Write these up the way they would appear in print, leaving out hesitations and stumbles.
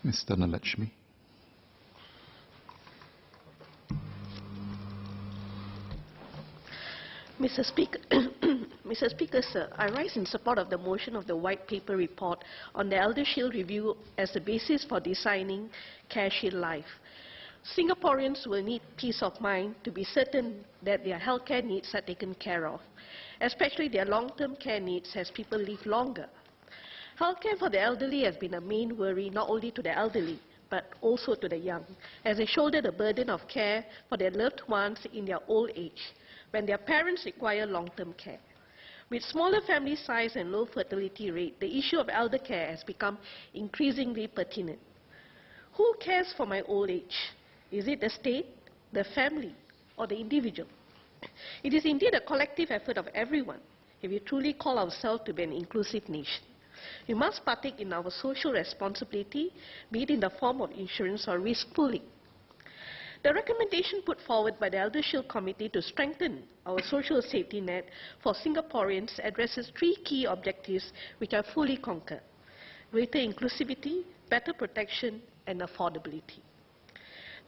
Ms. Thanaletchimi. Mr. Speaker, Mr. Speaker, sir, I rise in support of the motion of the White Paper report on the ElderShield review as the basis for designing CareShield Life. Singaporeans will need peace of mind to be certain that their healthcare needs are taken care of, especially their long-term care needs as people live longer. Healthcare for the elderly has been a main worry not only to the elderly, but also to the young, as they shoulder the burden of care for their loved ones in their old age, when their parents require long-term care. With smaller family size and low fertility rate, the issue of elder care has become increasingly pertinent. Who cares for my old age? Is it the state, the family, or the individual? It is indeed a collective effort of everyone if we truly call ourselves to be an inclusive nation. We must partake in our social responsibility, be it in the form of insurance or risk pooling. The recommendation put forward by the ElderShield Committee to strengthen our social safety net for Singaporeans addresses three key objectives which I fully concur: greater inclusivity, better protection, and affordability.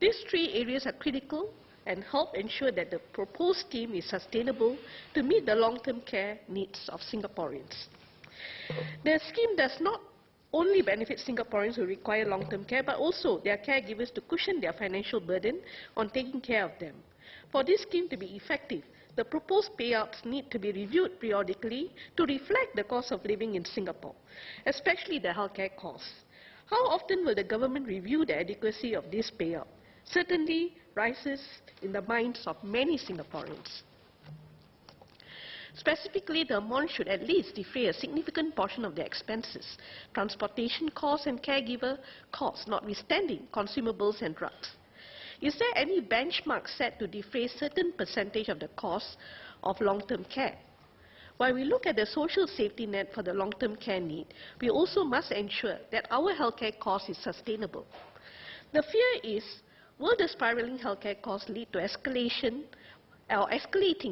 These three areas are critical and help ensure that the proposed scheme is sustainable to meet the long-term care needs of Singaporeans. The scheme does not only benefit Singaporeans who require long-term care, but also their caregivers to cushion their financial burden on taking care of them. For this scheme to be effective, the proposed payouts need to be reviewed periodically to reflect the cost of living in Singapore, especially the healthcare costs. How often will the government review the adequacy of this payout? Certainly rises in the minds of many Singaporeans. Specifically, the amount should at least defray a significant portion of their expenses, transportation costs and caregiver costs, notwithstanding consumables and drugs. Is there any benchmark set to defray a certain percentage of the cost of long-term care? While we look at the social safety net for the long-term care need, we also must ensure that our healthcare cost is sustainable. The fear is, will the spiraling healthcare costs lead to escalating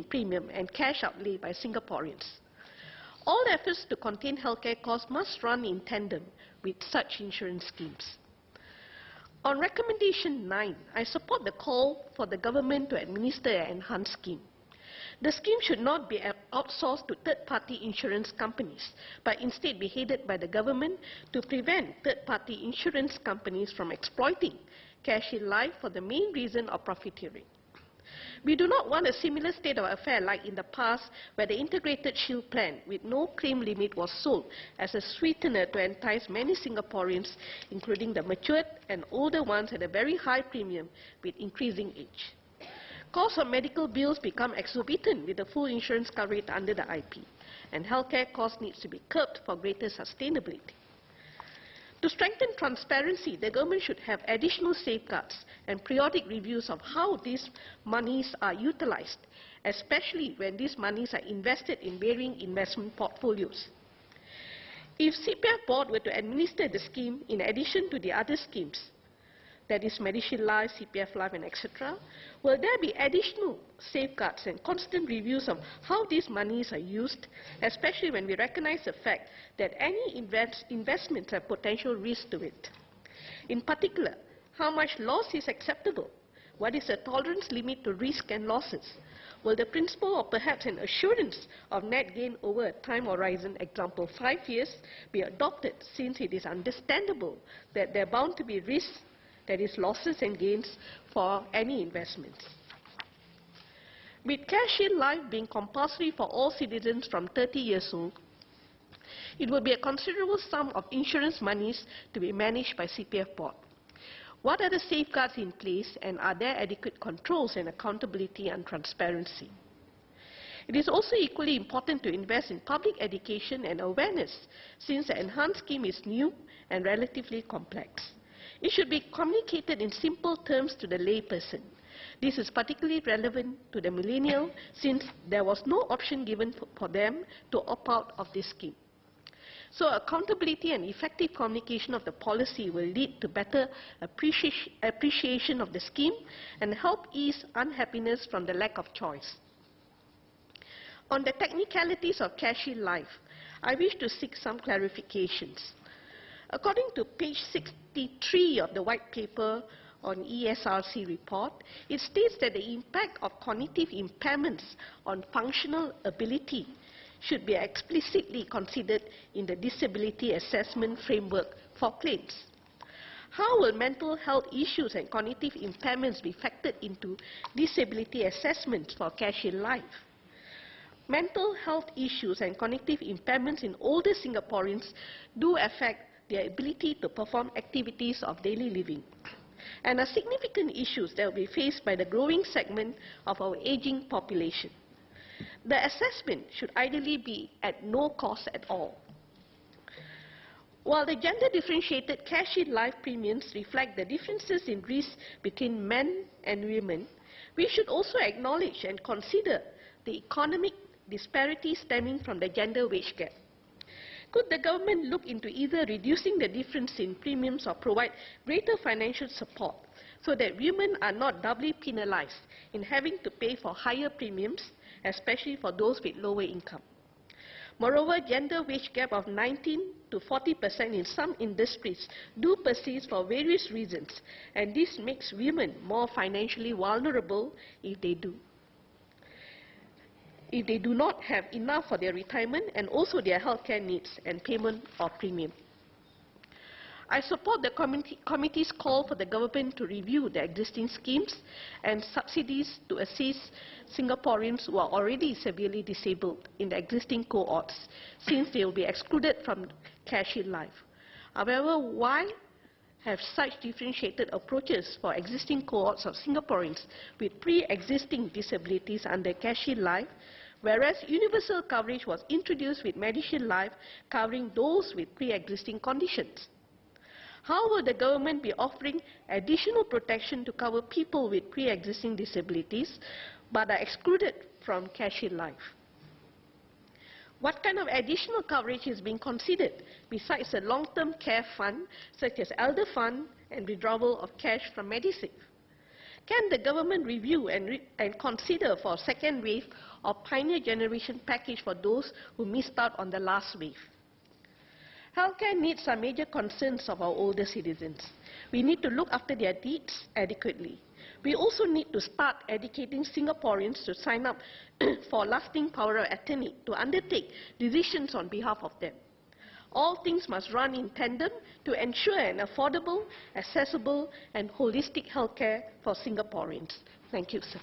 premium and cash outlay by Singaporeans? All efforts to contain healthcare costs must run in tandem with such insurance schemes. On recommendation 9, I support the call for the government to administer an enhanced scheme. The scheme should not be outsourced to third-party insurance companies, but instead be headed by the government to prevent third-party insurance companies from exploiting CareShield Life for the main reason of profiteering. We do not want a similar state of affair like in the past, where the integrated shield plan with no claim limit was sold as a sweetener to entice many Singaporeans, including the matured and older ones, at a very high premium with increasing age. Costs of medical bills become exorbitant with the full insurance coverage under the IP, and healthcare costs needs to be curbed for greater sustainability. To strengthen transparency, the government should have additional safeguards and periodic reviews of how these monies are utilized, especially when these monies are invested in varying investment portfolios. If CPF board were to administer the scheme in addition to the other schemes, that is Medishield Life, CPF Life, and etc., will there be additional safeguards and constant reviews of how these monies are used, especially when we recognize the fact that any investments have potential risk to it? In particular, how much loss is acceptable? What is the tolerance limit to risk and losses? Will the principle or perhaps an assurance of net gain over a time horizon, example 5 years, be adopted, since it is understandable that there are bound to be risks, that is losses and gains, for any investments? With CareShield Life being compulsory for all citizens from 30 years old, it will be a considerable sum of insurance monies to be managed by CPF board. What are the safeguards in place, and are there adequate controls and accountability and transparency? It is also equally important to invest in public education and awareness, since the enhanced scheme is new and relatively complex. It should be communicated in simple terms to the layperson. This is particularly relevant to the millennial, since there was no option given for them to opt out of this scheme. So accountability and effective communication of the policy will lead to better appreciation of the scheme and help ease unhappiness from the lack of choice. On the technicalities of CareShield Life, I wish to seek some clarifications. According to page 63 of the white paper on ESRC report, it states that the impact of cognitive impairments on functional ability should be explicitly considered in the disability assessment framework for claims. How will mental health issues and cognitive impairments be factored into disability assessments for CareShield Life? Mental health issues and cognitive impairments in older Singaporeans do affect their ability to perform activities of daily living, and are significant issues that will be faced by the growing segment of our aging population. The assessment should ideally be at no cost at all. While the gender-differentiated CareShield Life premiums reflect the differences in risk between men and women, we should also acknowledge and consider the economic disparities stemming from the gender wage gap. Could the government look into either reducing the difference in premiums or provide greater financial support so that women are not doubly penalized in having to pay for higher premiums, especially for those with lower income? Moreover, gender wage gap of 19 to 40% in some industries do persist for various reasons, and this makes women more financially vulnerable if they do not have enough for their retirement and also their healthcare needs and payment of premium. I support the committee's call for the government to review the existing schemes and subsidies to assist Singaporeans who are already severely disabled in the existing cohorts, since they will be excluded from CareShield Life. However, why have such differentiated approaches for existing cohorts of Singaporeans with pre-existing disabilities under CareShield Life, whereas universal coverage was introduced with MediShield Life covering those with pre-existing conditions? How will the government be offering additional protection to cover people with pre-existing disabilities but are excluded from CareShield Life? What kind of additional coverage is being considered besides a long-term care fund such as Elder Fund and withdrawal of cash from Medisave? Can the government review and consider for a second wave of Pioneer Generation package for those who missed out on the last wave? Healthcare needs are major concerns of our older citizens. We need to look after their needs adequately. We also need to start educating Singaporeans to sign up for lasting power of attorney to undertake decisions on behalf of them. All things must run in tandem to ensure an affordable, accessible and holistic healthcare for Singaporeans. Thank you, sir.